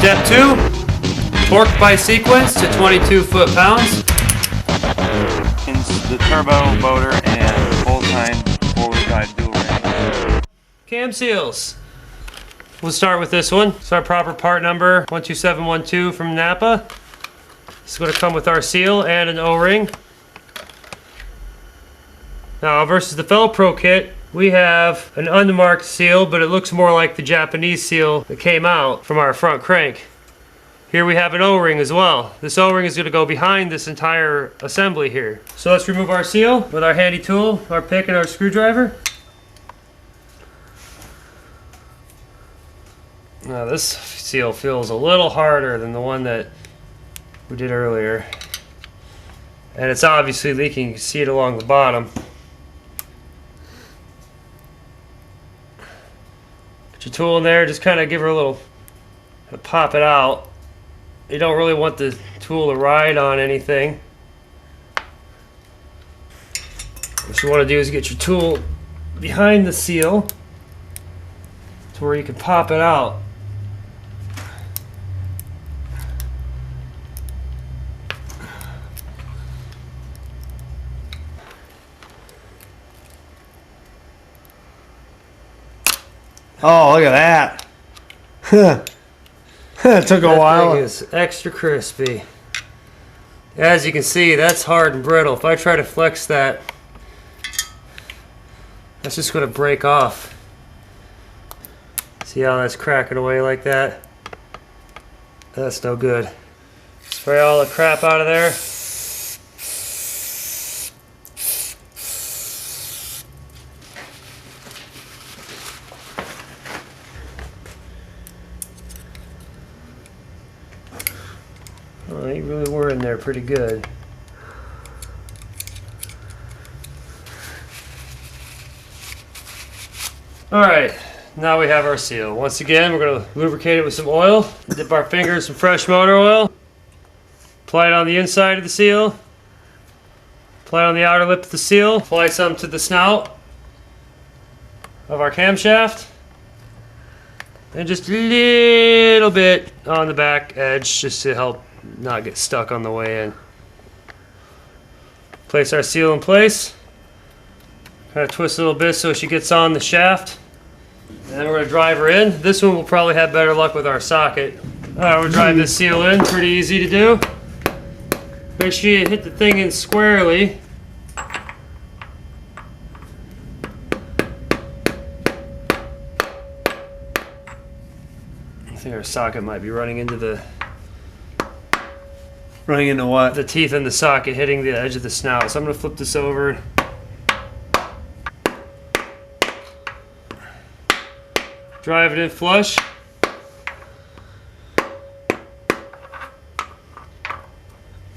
Step 2, torque by sequence to 22 foot-pounds. The turbo motor and full-time four-wheel drive dual range. Cam seals. We'll start with this one. It's our proper part number 12712 from Napa. It's going to come with our seal and an O-ring. Now versus the Fellow kit, we have an unmarked seal, but it looks more like the Japanese seal that came out from our front crank. Here we have an O-ring as well. This O-ring is going to go behind this entire assembly here. So let's remove our seal with our handy tool, our pick and our screwdriver. Now this seal feels a little harder than the one that we did earlier. And it's obviously leaking, you can see it along the bottom. Put your tool in there, just kind of give her a little, pop it out. You don't really want the tool to ride on anything. What you want to do is get your tool behind the seal to where you can pop it out. Oh, look at that. It took a while. That thing is extra crispy. As you can see, that's hard and brittle. If I try to flex that, that's just going to break off. See how that's cracking away like that? That's no good. Spray all the crap out of there. Well, they really were in there pretty good. Alright, now we have our seal. Once again, we're going to lubricate it with some oil. Dip our fingers in some fresh motor oil. Apply it on the inside of the seal. Apply it on the outer lip of the seal. Apply some to the snout of our camshaft. And just a little bit on the back edge just to help not get stuck on the way in. Place our seal in place. Kind of twist a little bit so she gets on the shaft. And then we're going to drive her in. This one will probably have better luck with our socket. Alright, we'll drive this seal in. Pretty easy to do. Make sure you hit the thing in squarely. I think our socket might be running into the... Running into what? The teeth in the socket hitting the edge of the snout. So I'm going to flip this over. Drive it in flush.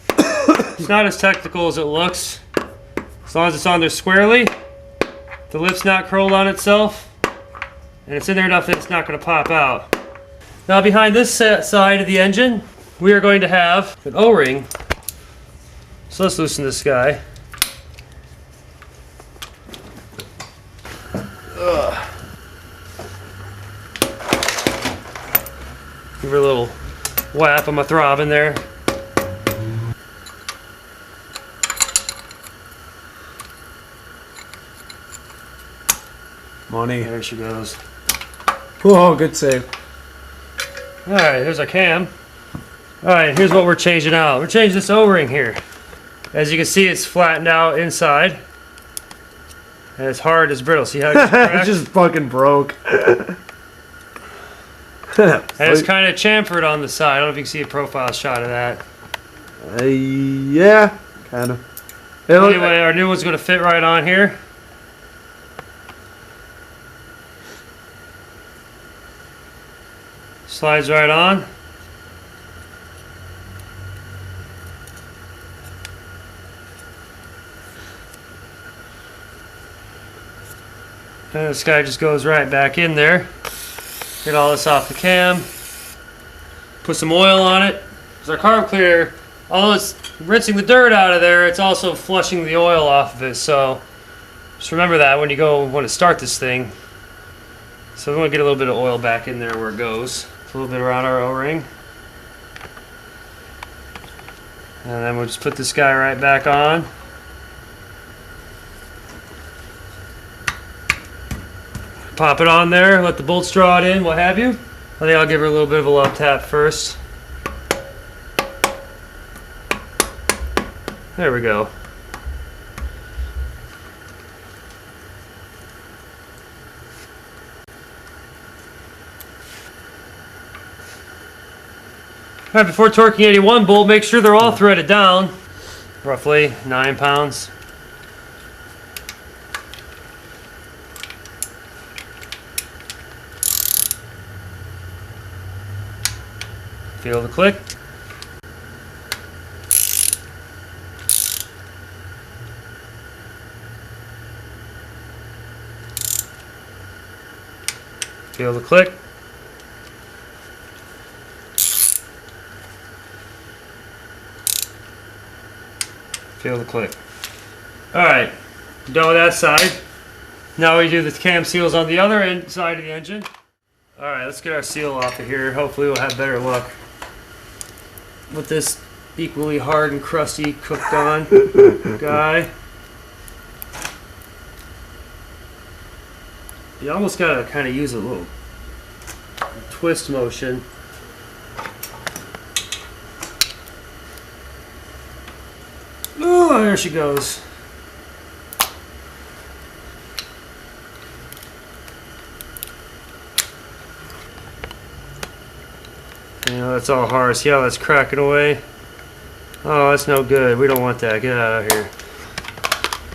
It's not as technical as it looks. As long as it's on there squarely, the lip's not curled on itself, and it's in there enough that it's not going to pop out. Now behind this side of the engine, we are going to have an O-ring. So let's loosen this guy. Give her a little whap on my throb in there. Money. There she goes. Whoa, good save. Alright, here's our cam. Alright, here's what we're changing out. We're changing this O-ring here. As you can see, it's flattened out inside. And it's hard as brittle. See how it's cracked? It just fucking broke. And it's kind of chamfered on the side. I don't know if you can see a profile shot of that. Yeah, kind of. Anyway, our new one's going to fit right on here. Slides right on. And this guy just goes right back in there. Get all this off the cam. Put some oil on it. Because our carb cleaner, although it's rinsing the dirt out of there, it's also flushing the oil off of it. So just remember that when you want to start this thing. So we want to get a little bit of oil back in there where it goes. A little bit around our O-ring. And then we'll just put this guy right back on. Pop it on there, let the bolts draw it in, what have you. I think I'll give her a little bit of a love tap first. There we go. Alright, before torquing any one bolt, make sure they're all threaded down. Roughly 9 pounds. Feel the click. Feel the click. Feel the click. Alright, done with that side. Now we do the cam seals on the other side of the engine. Alright, let's get our seal off of here. Hopefully we'll have better luck with this equally hard and crusty cooked on guy. You almost gotta kind of use a little twist motion. Oh, there she goes. You know, that's all hard. See how that's cracking away? Oh, that's no good. We don't want that. Get out of here.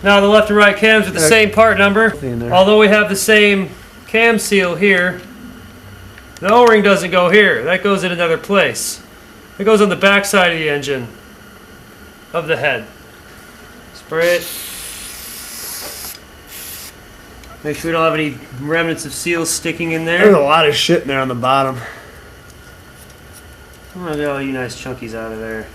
Now the left and right cams with the same part number. Although we have the same cam seal here, the O-ring doesn't go here. That goes in another place. It goes on the back side of the engine, of the head. Spray it. Make sure we don't have any remnants of seals sticking in there. There's a lot of shit in there on the bottom. I'm gonna get all you nice chunkies out of there.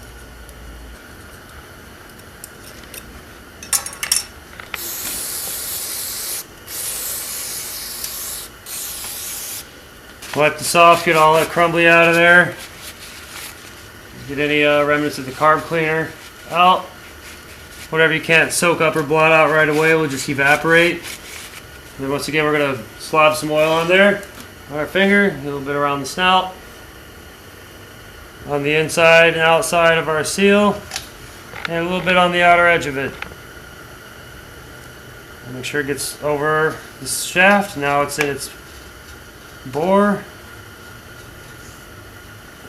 Wipe this off, get all that crumbly out of there. Get any remnants of the carb cleaner out. Whatever you can't soak up or blot out right away will just evaporate. And then once again, we're going to slob some oil on there. On our finger, a little bit around the snout. On the inside and outside of our seal. And a little bit on the outer edge of it. And make sure it gets over the shaft. Now it's in its bore.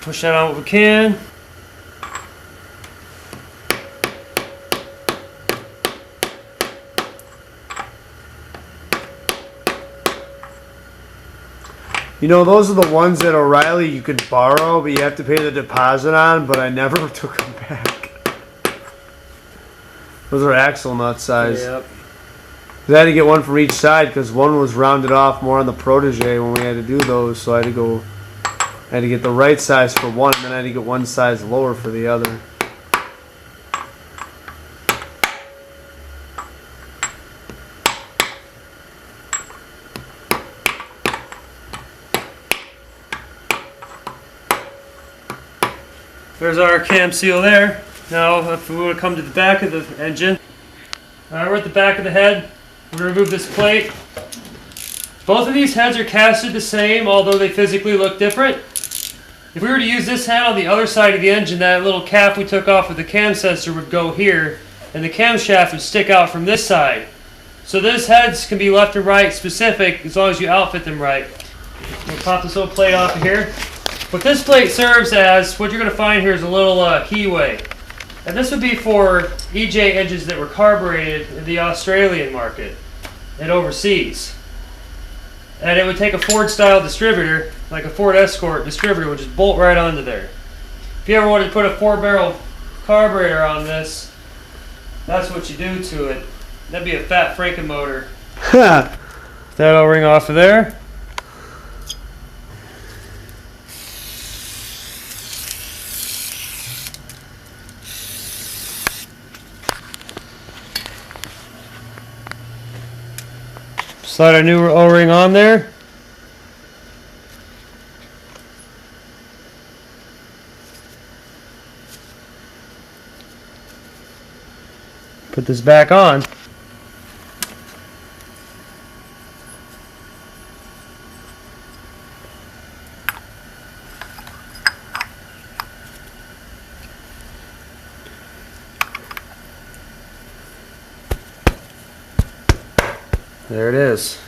Push that on what we can. You know, those are the ones that O'Reilly you could borrow, but you have to pay the deposit on, but I never took them back. Those are axle nut size. Yep. I had to get one for each side because one was rounded off more on the Protege when we had to do those, so I had to get the right size for one, and then I had to get one size lower for the other. There's our cam seal there. Now, if we want to come to the back of the engine, we're at the back of the head. We're going to remove this plate. Both of these heads are casted the same, although they physically look different. If we were to use this head on the other side of the engine, that little cap we took off with the cam sensor would go here, and the camshaft would stick out from this side. So those heads can be left and right specific as long as you outfit them right. We'll pop this little plate off of here. What this plate serves as, what you're going to find here is a little keyway. And this would be for EJ engines that were carbureted in the Australian market and overseas. And it would take a Ford-style distributor, like a Ford Escort distributor, would just bolt right onto there. If you ever wanted to put a 4-barrel carburetor on this, that's what you do to it. That'd be a fat Frankenmotor. That O-ring off of there. Slide our new O-ring on there. Put this back on. There it is.